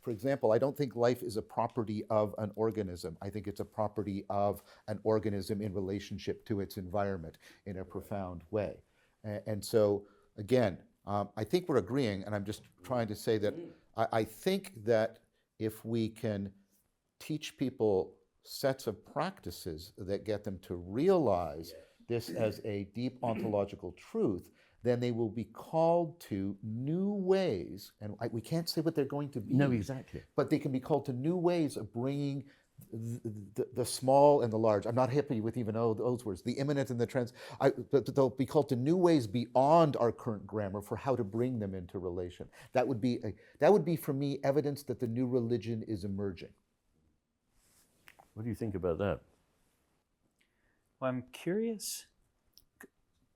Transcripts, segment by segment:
For example, I don't think life is a property of an organism. I think it's a property of an organism in relationship to its environment in a profound way. And so, again, I think we're agreeing, and I'm just trying to say that I think that if we can teach people sets of practices that get them to realize this as a deep ontological truth, then they will be called to new ways, and we can't say what they're going to be. No, exactly. But they can be called to new ways of bringing the small and the large. I'm not happy with even those words, the imminent and the but they'll be called to new ways beyond our current grammar for how to bring them into relation. That would be for me evidence that the new religion is emerging. What do you think about that? Well, I'm curious,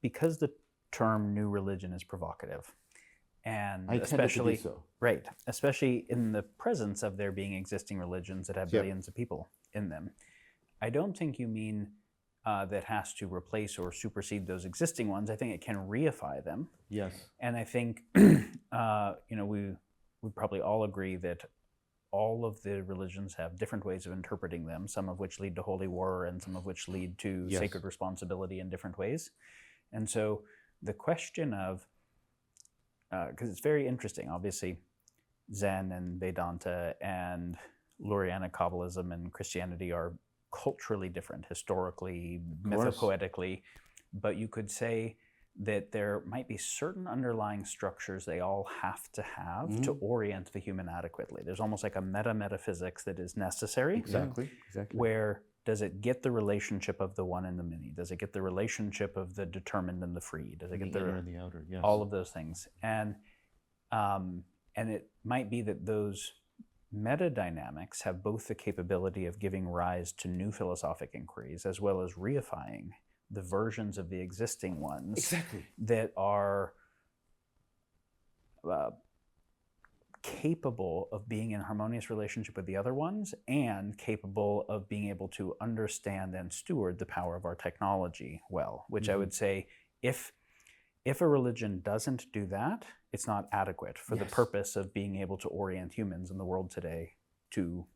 because the term new religion is provocative, and especially to do so. Right, especially in the presence of there being existing religions that have billions of people in them. I don't think you mean that has to replace or supersede those existing ones. I think it can reify them. Yes. And I think we probably all agree that all of the religions have different ways of interpreting them, some of which lead to holy war and some of which lead to sacred responsibility in different ways. And so the question of, because it's very interesting, obviously, Zen and Vedanta and Lurianic Kabbalism and Christianity are culturally different, historically, mythopoetically, but you could say that there might be certain underlying structures they all have to have to orient the human adequately. There's almost like a meta-metaphysics that is necessary. Exactly. Where does it get the relationship of the one and the many? Does it get the relationship of the determined and the free? Does it get the inner and the outer? Yes. All of those things. And it might be that those meta dynamics have both the capability of giving rise to new philosophic inquiries as well as reifying the versions of the existing ones that are capable of being in harmonious relationship with the other ones and capable of being able to understand and steward the power of our technology well, which I would say if a religion doesn't do that, it's not adequate for the purpose of being able to orient humans in the world today to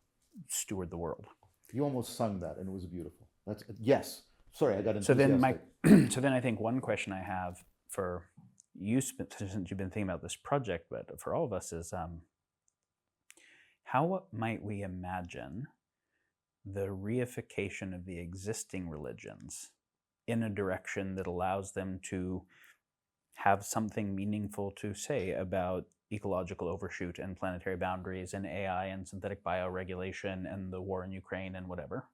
steward the world. You almost sung that, and it was beautiful. That's yes. Sorry, I got enthusiastic. So then I think one question I have for you, since you've been thinking about this project, but for all of us is, how might we imagine the reification of the existing religions in a direction that allows them to have something meaningful to say about ecological overshoot and planetary boundaries and AI and synthetic bioregulation and the war in Ukraine and whatever?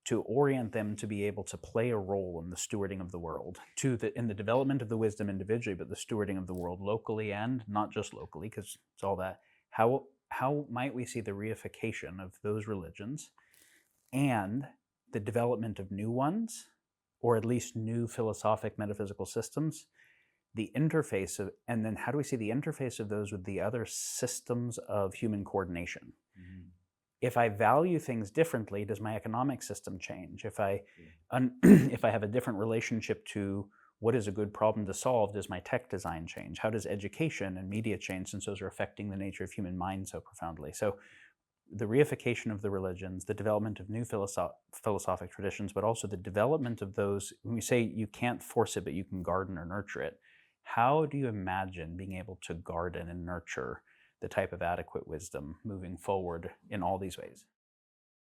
To orient them to be able to play a role in the stewarding of the world, in the development of the wisdom individually, but the stewarding of the world locally and not just locally, because it's all that. How might we see the reification of those religions and the development of new ones, or at least new philosophic metaphysical systems, the interface of, and then how do we see the interface of those with the other systems of human coordination? If I value things differently, does my economic system change? If I have a different relationship to what is a good problem to solve, does my tech design change? How does education and media change, since those are affecting the nature of human mind so profoundly? So the reification of the religions, the development of new philosophic traditions, but also the development of those, when we say you can't force it, but you can garden or nurture it, how do you imagine being able to garden and nurture the type of adequate wisdom moving forward in all these ways?